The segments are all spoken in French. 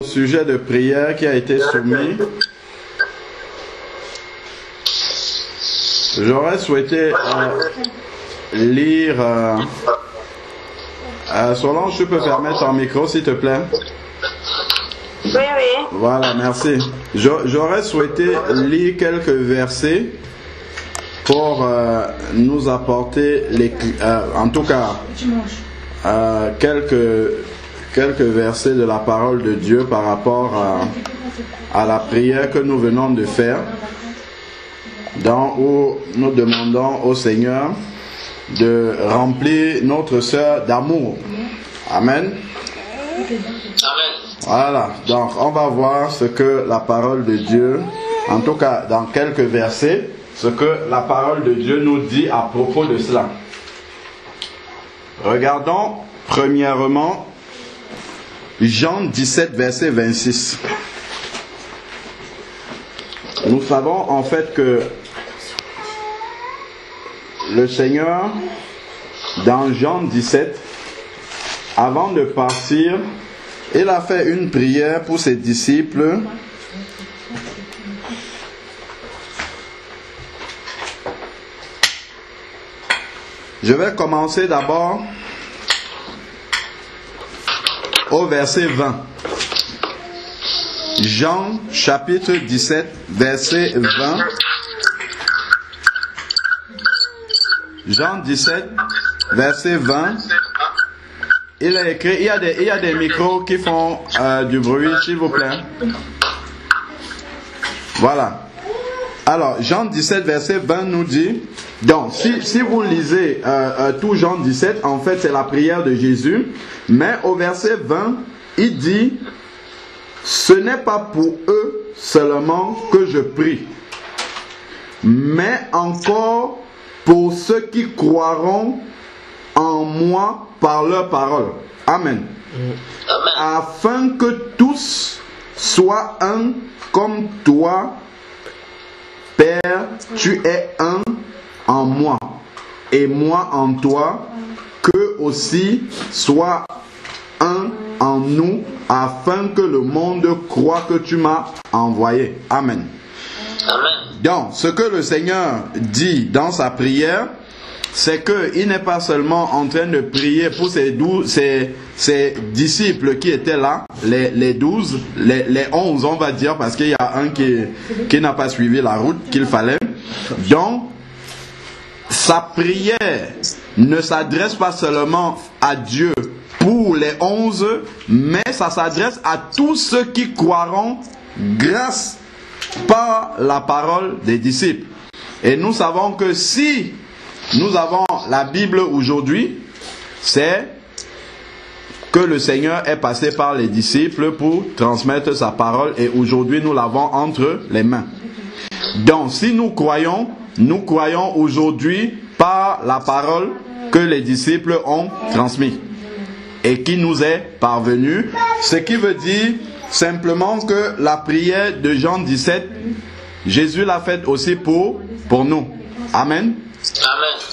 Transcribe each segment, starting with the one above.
Sujet de prière qui a été soumis. J'aurais souhaité lire. Solange, tu peux fermer ton micro s'il te plaît? Oui, oui. Voilà, merci. J'aurais souhaité lire quelques versets pour nous apporter en tout cas quelques versets de la parole de Dieu par rapport à la prière que nous venons de faire, où nous demandons au Seigneur de remplir notre sœur d'amour. Amen. Voilà, donc on va voir ce que la parole de Dieu, en tout cas dans quelques versets, ce que la parole de Dieu nous dit à propos de cela. Regardons premièrement Jean 17, verset 26. Nous savons en fait que le Seigneur, dans Jean 17, avant de partir, il a fait une prière pour ses disciples. Je vais commencer d'abord au verset 20. Jean chapitre 17, verset 20. Jean 17, verset 20. Il a écrit, il y a des micros qui font du bruit, s'il vous plaît. Voilà. Alors, Jean 17, verset 20 nous dit, donc, si vous lisez tout Jean 17, en fait, c'est la prière de Jésus. Mais au verset 20, il dit, ce n'est pas pour eux seulement que je prie, mais encore pour ceux qui croiront en moi par leur parole. Amen. Afin que tous soient un comme toi, Père, tu es un en moi et moi en toi, que aussi soit un en nous, afin que le monde croie que tu m'as envoyé. Amen. Donc, ce que le Seigneur dit dans sa prière, c'est qu'il n'est pas seulement en train de prier pour ses disciples qui étaient là, les 12, les 11 on va dire, parce qu'il y a un qui n'a pas suivi la route qu'il fallait. Donc, sa prière ne s'adresse pas seulement à Dieu pour les 11, mais ça s'adresse à tous ceux qui croiront grâce par la parole des disciples. Et nous savons que si nous avons la Bible aujourd'hui, c'est que le Seigneur est passé par les disciples pour transmettre sa parole et aujourd'hui nous l'avons entre les mains. Donc si nous croyons aujourd'hui par la parole que les disciples ont transmise et qui nous est parvenue, ce qui veut dire simplement que la prière de Jean 17, Jésus l'a faite aussi pour nous. Amen.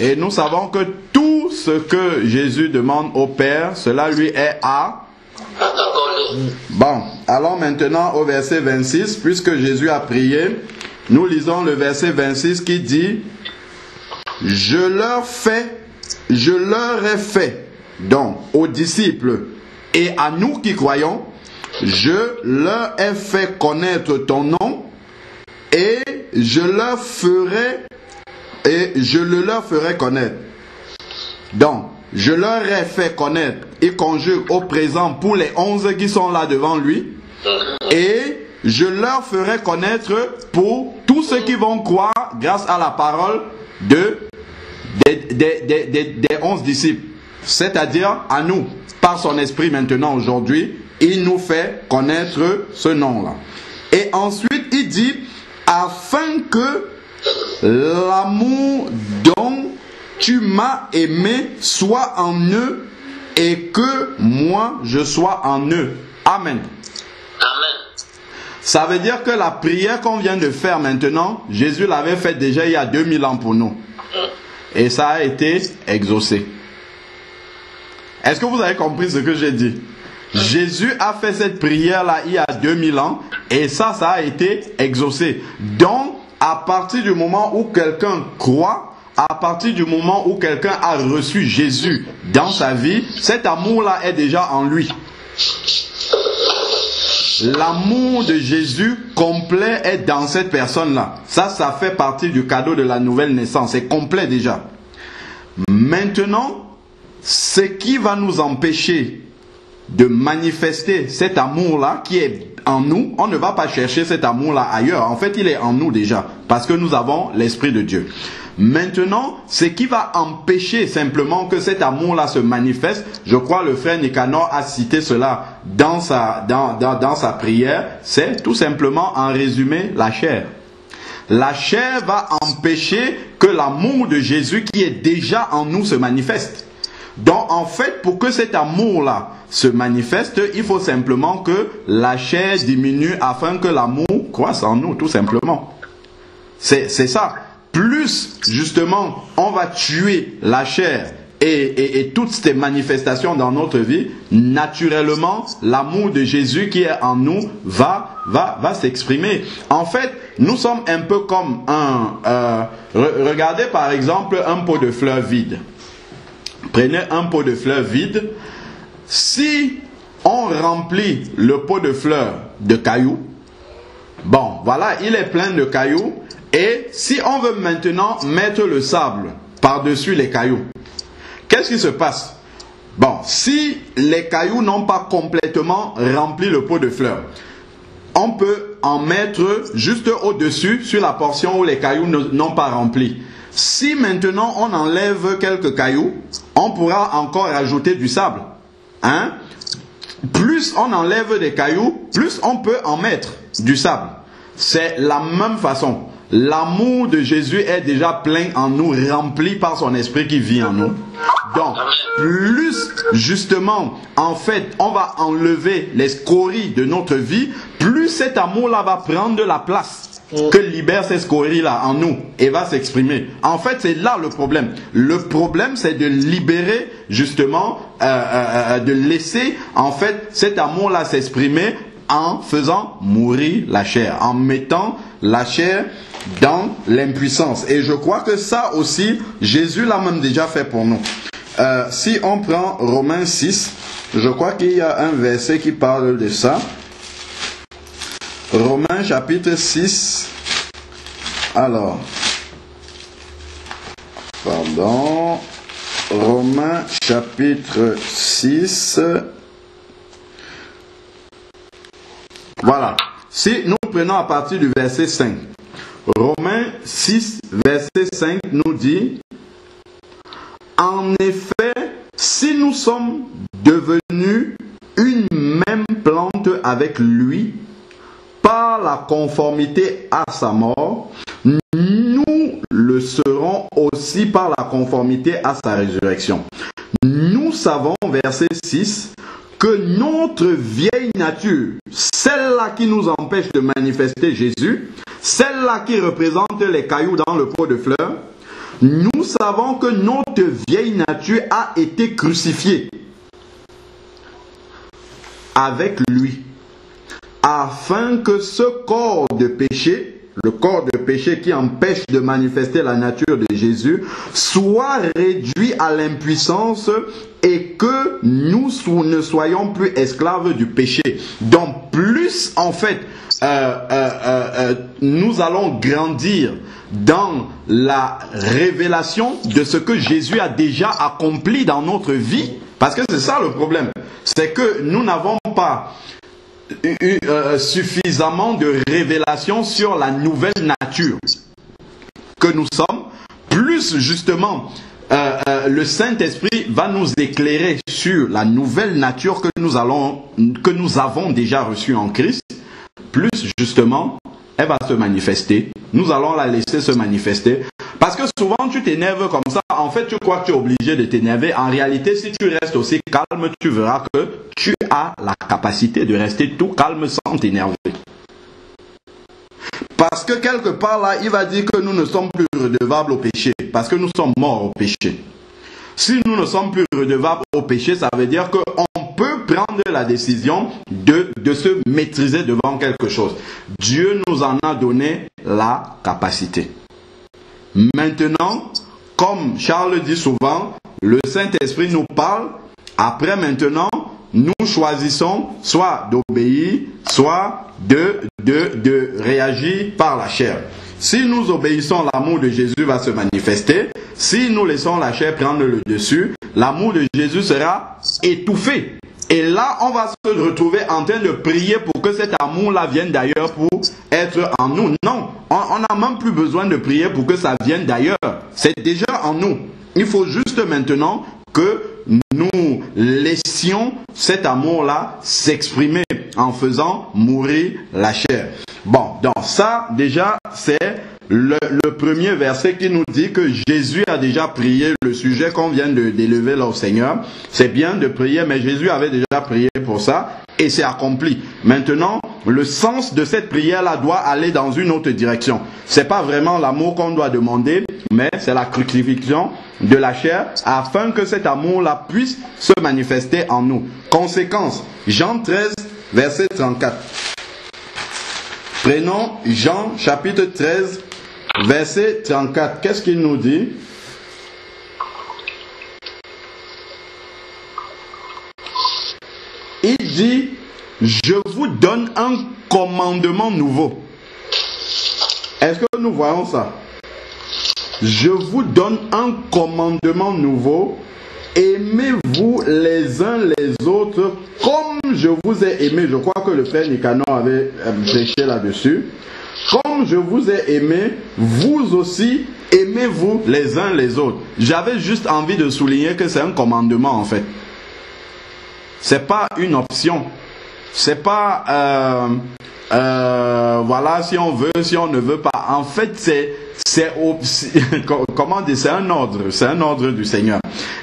Et nous savons que tout ce que Jésus demande au Père, cela lui est à... Bon, allons maintenant au verset 26, puisque Jésus a prié. Nous lisons le verset 26 qui dit, je leur ai fait, donc aux disciples et à nous qui croyons, je leur ai fait connaître ton nom et je le leur ferai connaître. Donc, je leur ai fait connaître, il conjugue au présent pour les 11 qui sont là devant lui, et je leur ferai connaître pour tous ceux qui vont croire grâce à la parole des 11 disciples, c'est-à-dire à nous, par son esprit maintenant aujourd'hui, il nous fait connaître ce nom-là. Et ensuite, il dit, afin que l'amour dont tu m'as aimé soit en eux et que moi je sois en eux. Amen. Ça veut dire que la prière qu'on vient de faire maintenant, Jésus l'avait faite déjà il y a 2000 ans pour nous. Et ça a été exaucé. Est-ce que vous avez compris ce que j'ai dit? Jésus a fait cette prière-là il y a 2000 ans et ça a été exaucé. Donc, à partir du moment où quelqu'un croit, à partir du moment où quelqu'un a reçu Jésus dans sa vie, cet amour-là est déjà en lui. L'amour de Jésus complet est dans cette personne-là. Ça fait partie du cadeau de la nouvelle naissance. C'est complet déjà. Maintenant, ce qui va nous empêcher de manifester cet amour-là qui est en nous, on ne va pas chercher cet amour-là ailleurs. En fait, il est en nous déjà, parce que nous avons l'Esprit de Dieu. Maintenant, ce qui va empêcher simplement que cet amour-là se manifeste, je crois le frère Nicanor a cité cela dans sa prière, c'est tout simplement en résumé la chair. La chair va empêcher que l'amour de Jésus qui est déjà en nous se manifeste. Donc en fait, pour que cet amour-là se manifeste, il faut simplement que la chair diminue afin que l'amour croisse en nous, tout simplement. C'est ça. Plus justement on va tuer la chair et toutes ces manifestations dans notre vie, naturellement l'amour de Jésus qui est en nous va s'exprimer. En fait, nous sommes un peu comme regardez par exemple un pot de fleurs vide. Prenez un pot de fleurs vide. Si on remplit le pot de fleurs de cailloux, bon voilà, il est plein de cailloux. Et si on veut maintenant mettre le sable par-dessus les cailloux, qu'est-ce qui se passe? Bon, si les cailloux n'ont pas complètement rempli le pot de fleurs, on peut en mettre juste au-dessus, sur la portion où les cailloux n'ont pas rempli. Si maintenant on enlève quelques cailloux, on pourra encore ajouter du sable. Hein? Plus on enlève des cailloux, plus on peut en mettre du sable. C'est la même façon. L'amour de Jésus est déjà plein en nous, rempli par son esprit qui vit en nous. Donc, plus justement, en fait, on va enlever les scories de notre vie, plus cet amour-là va prendre de la place que libère ces scories-là en nous et va s'exprimer. En fait, c'est là le problème. Le problème, c'est de libérer justement, de laisser en fait cet amour-là s'exprimer en faisant mourir la chair, en mettant la chair dans l'impuissance. Et je crois que ça aussi, Jésus l'a même déjà fait pour nous. Si on prend Romains 6, je crois qu'il y a un verset qui parle de ça. Romains chapitre 6. Alors, pardon. Romains chapitre 6. Voilà. Si nous prenons à partir du verset 5. Romains 6, verset 5 nous dit: en effet, si nous sommes devenus une même plante avec lui, par la conformité à sa mort, nous le serons aussi par la conformité à sa résurrection. Nous savons, verset 6, que notre vieille nature, celle-là qui nous empêche de manifester Jésus, celle-là qui représente les cailloux dans le pot de fleurs, nous savons que notre vieille nature a été crucifiée avec lui, afin que ce corps de péché, le corps de péché qui empêche de manifester la nature de Jésus, soit réduit à l'impuissance et que nous ne soyons plus esclaves du péché. Donc plus en fait nous allons grandir dans la révélation de ce que Jésus a déjà accompli dans notre vie, parce que c'est ça le problème, c'est que nous n'avons pas suffisamment de révélation sur la nouvelle nature que nous sommes. Plus justement le Saint-Esprit va nous éclairer sur la nouvelle nature que nous avons déjà reçue en Christ, plus justement elle va se manifester. Nous allons la laisser se manifester. Parce que souvent tu t'énerves comme ça, en fait tu crois que tu es obligé de t'énerver. En réalité, si tu restes aussi calme, tu verras que tu as la capacité de rester tout calme sans t'énerver. Parce que quelque part là, il va dire que nous ne sommes plus redevables au péché. Parce que nous sommes morts au péché. Si nous ne sommes plus redevables au péché, ça veut dire qu'on peut prendre la décision de se maîtriser devant quelque chose. Dieu nous en a donné la capacité. Maintenant, comme Charles dit souvent, le Saint-Esprit nous parle. Après maintenant, nous choisissons soit d'obéir, soit de réagir par la chair. Si nous obéissons, l'amour de Jésus va se manifester. Si nous laissons la chair prendre le dessus, l'amour de Jésus sera étouffé. Et là, on va se retrouver en train de prier pour que cet amour-là vienne d'ailleurs pour être en nous. Non, on n'a même plus besoin de prier pour que ça vienne d'ailleurs. C'est déjà en nous. Il faut juste maintenant que nous laissions cet amour-là s'exprimer en faisant mourir la chair. Bon, donc ça, déjà, c'est le premier verset qui nous dit que Jésus a déjà prié le sujet qu'on vient d'élever là au Seigneur. C'est bien de prier, mais Jésus avait déjà prié pour ça et c'est accompli. Maintenant, le sens de cette prière-là doit aller dans une autre direction. C'est pas vraiment l'amour qu'on doit demander, mais c'est la crucifixion de la chair afin que cet amour-là puisse se manifester en nous. Conséquence, Jean 13, verset 34. Prenons Jean chapitre 13, verset 34. Qu'est-ce qu'il nous dit? Il dit, je vous donne un commandement nouveau. Est-ce que nous voyons ça? Je vous donne un commandement nouveau. Aimez-vous les uns les autres comme je vous ai aimé. Je crois que le frère Nicanor avait prêché là-dessus. Comme je vous ai aimé, vous aussi aimez-vous les uns les autres. J'avais juste envie de souligner que c'est un commandement en fait. C'est pas une option. C'est pas voilà, si on veut, si on ne veut pas. En fait, comment dire, c'est un ordre du Seigneur.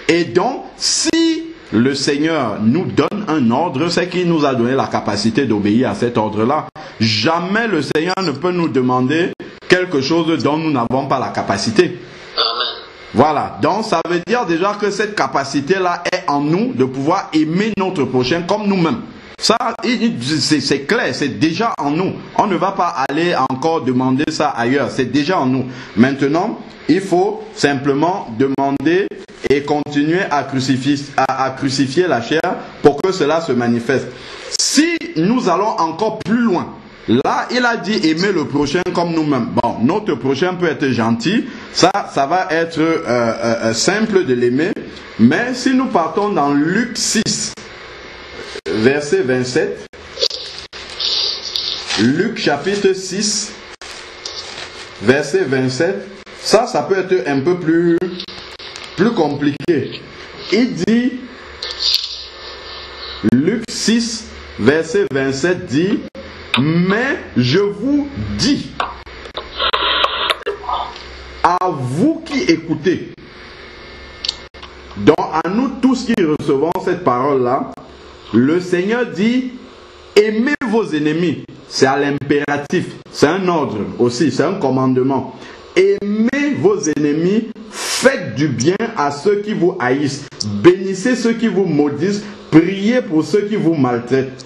Et donc, si le Seigneur nous donne un ordre, c'est qu'il nous a donné la capacité d'obéir à cet ordre-là. Jamais le Seigneur ne peut nous demander quelque chose dont nous n'avons pas la capacité. Voilà, donc ça veut dire déjà que cette capacité-là est en nous de pouvoir aimer notre prochain comme nous-mêmes. Ça, c'est clair, c'est déjà en nous. On ne va pas aller encore demander ça ailleurs, c'est déjà en nous. Maintenant, il faut simplement demander et continuer à crucifier la chair pour que cela se manifeste. Si nous allons encore plus loin, là, il a dit aimer le prochain comme nous-mêmes. Bon, notre prochain peut être gentil, ça va être simple de l'aimer. Mais si nous partons dans Luc 6, verset 27, Luc chapitre 6, verset 27, ça peut être un peu plus compliqué. Il dit, Luc 6, verset 27 dit, mais je vous dis, à vous qui écoutez, donc à nous tous qui recevons cette parole-là, le Seigneur dit, aimez vos ennemis. C'est à l'impératif, c'est un ordre aussi, c'est un commandement. Aimez vos ennemis, faites du bien à ceux qui vous haïssent, bénissez ceux qui vous maudissent, priez pour ceux qui vous maltraitent.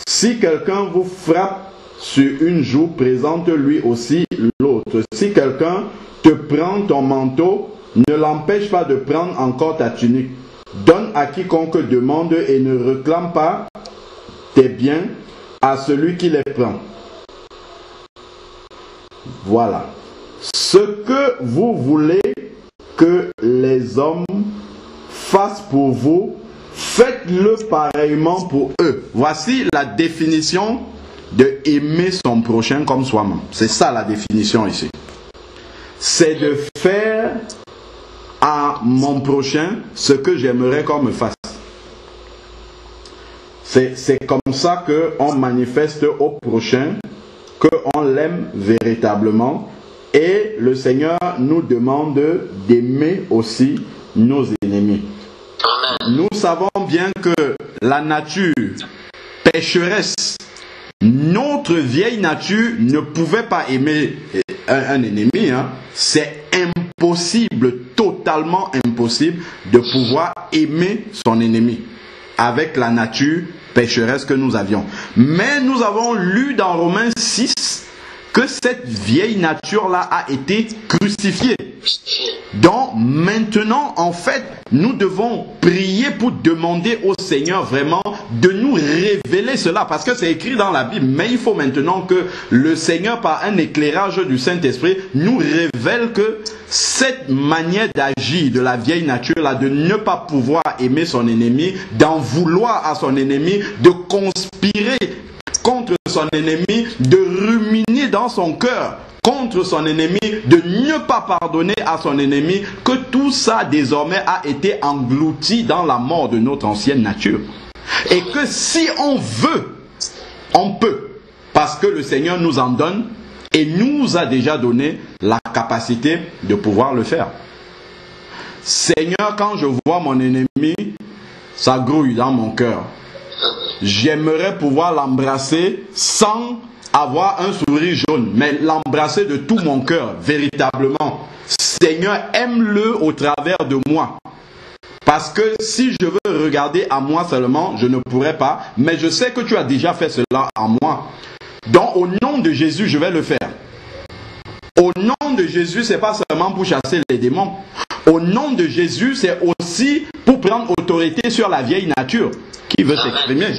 Si quelqu'un vous frappe sur une joue, présente-lui aussi l'autre. Si quelqu'un te prend ton manteau, ne l'empêche pas de prendre encore ta tunique. Donne à quiconque demande et ne réclame pas tes biens à celui qui les prend. Voilà. Ce que vous voulez que les hommes fassent pour vous, faites-le pareillement pour eux. Voici la définition de aimer son prochain comme soi-même. C'est ça la définition ici. C'est de faire à mon prochain ce que j'aimerais qu'on me fasse. C'est comme ça qu'on manifeste au prochain qu'on l'aime véritablement. Et le Seigneur nous demande d'aimer aussi nos ennemis. Nous savons bien que la nature pécheresse, notre vieille nature ne pouvait pas aimer un ennemi. C'est impossible, totalement impossible de pouvoir aimer son ennemi. avec la nature pécheresse que nous avions. Mais nous avons lu dans Romains 6 que cette vieille nature-là a été crucifiée. Donc maintenant, en fait, nous devons prier pour demander au Seigneur vraiment de nous révéler cela. Parce que c'est écrit dans la Bible, mais il faut maintenant que le Seigneur, par un éclairage du Saint-Esprit, nous révèle que cette manière d'agir de la vieille nature-là, de ne pas pouvoir aimer son ennemi, d'en vouloir à son ennemi, de conspirer contre son ennemi, de ruminer dans son cœur contre son ennemi, de ne pas pardonner à son ennemi, que tout ça désormais a été englouti dans la mort de notre ancienne nature. Et que si on veut, on peut, parce que le Seigneur nous en donne et nous a déjà donné la capacité de pouvoir le faire. Seigneur, quand je vois mon ennemi, ça grouille dans mon cœur. J'aimerais pouvoir l'embrasser sans avoir un sourire jaune, mais l'embrasser de tout mon cœur, véritablement. Seigneur, aime-le au travers de moi. Parce que si je veux regarder à moi seulement, je ne pourrais pas, mais je sais que tu as déjà fait cela en moi. Donc au nom de Jésus, je vais le faire. Au nom de Jésus, c'est pas seulement pour chasser les démons. Au nom de Jésus, c'est aussi pour prendre autorité sur la vieille nature qui veut s'exprimer.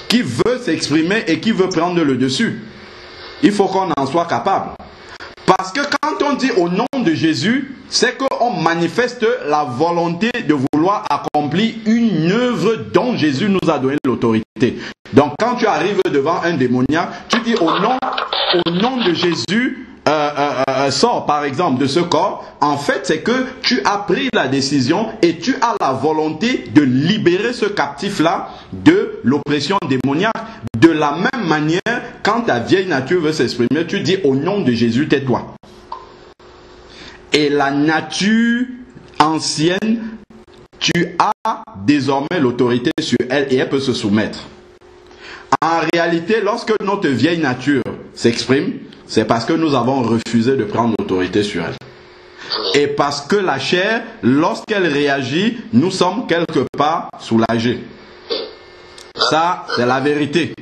Qui veut s'exprimer et qui veut prendre le dessus. Il faut qu'on en soit capable. Parce que quand on dit au nom de Jésus, c'est qu'on manifeste la volonté de vouloir accomplir une œuvre dont Jésus nous a donné l'autorité. Donc quand tu arrives devant un démoniaque, tu dis au nom de Jésus, sors par exemple de ce corps. En fait, c'est que tu as pris la décision et tu as la volonté de libérer ce captif-là de l'oppression démoniaque. De la même manière, quand ta vieille nature veut s'exprimer, tu dis au nom de Jésus, tais-toi. Et la nature ancienne, tu as désormais l'autorité sur elle et elle peut se soumettre. En réalité, lorsque notre vieille nature s'exprime, c'est parce que nous avons refusé de prendre l'autorité sur elle. Et parce que la chair, lorsqu'elle réagit, nous sommes quelque part soulagés. Ça, c'est la vérité.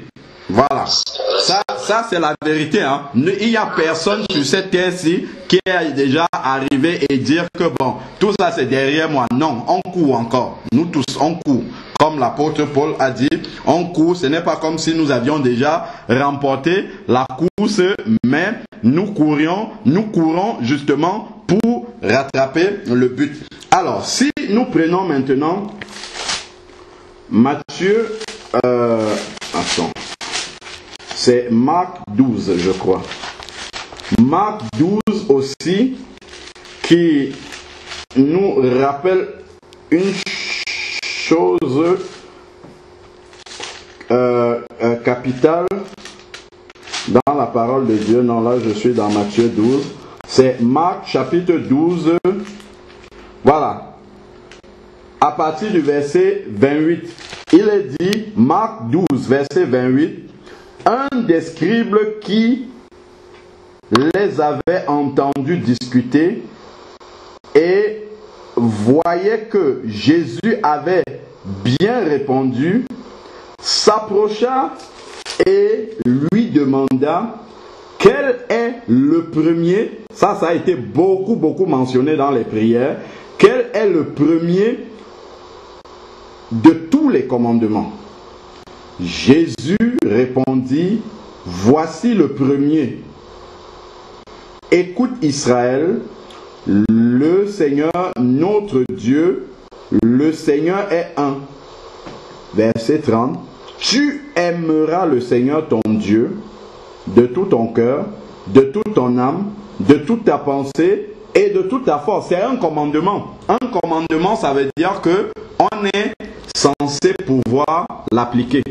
Voilà. Ça c'est la vérité. Hein. Il n'y a personne sur cette terre-ci qui est déjà arrivé et dire que bon, tout ça c'est derrière moi. Non, on court encore. Nous tous, on court. Comme l'apôtre Paul a dit, on court. Ce n'est pas comme si nous avions déjà remporté la course, mais nous courons justement pour rattraper le but. Alors, si nous prenons maintenant Matthieu, c'est Marc 12, je crois. Marc 12 aussi, qui nous rappelle une chose capitale dans la parole de Dieu. Non, là je suis dans Matthieu 12. C'est Marc chapitre 12. Voilà. À partir du verset 28. Il est dit, Marc 12, verset 28, un des scribes qui les avait entendus discuter et voyait que Jésus avait bien répondu, s'approcha et lui demanda quel est le premier, ça a été beaucoup mentionné dans les prières, quel est le premier de tous les commandements. Jésus répondit, voici le premier. Écoute Israël, le Seigneur notre Dieu, le Seigneur est un. Verset 30. Tu aimeras le Seigneur ton Dieu de tout ton cœur, de toute ton âme, de toute ta pensée et de toute ta force. C'est un commandement. Un commandement, ça veut dire que on est censé pouvoir l'appliquer.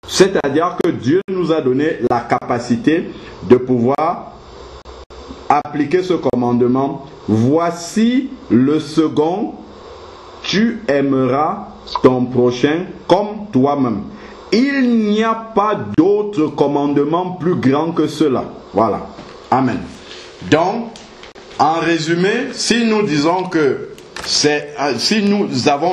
C'est-à-dire que Dieu nous a donné la capacité de pouvoir appliquer ce commandement. Voici le second, tu aimeras ton prochain comme toi-même. Il n'y a pas d'autre commandement plus grand que cela. Voilà. Amen. Donc, en résumé, si nous disons que si nous avons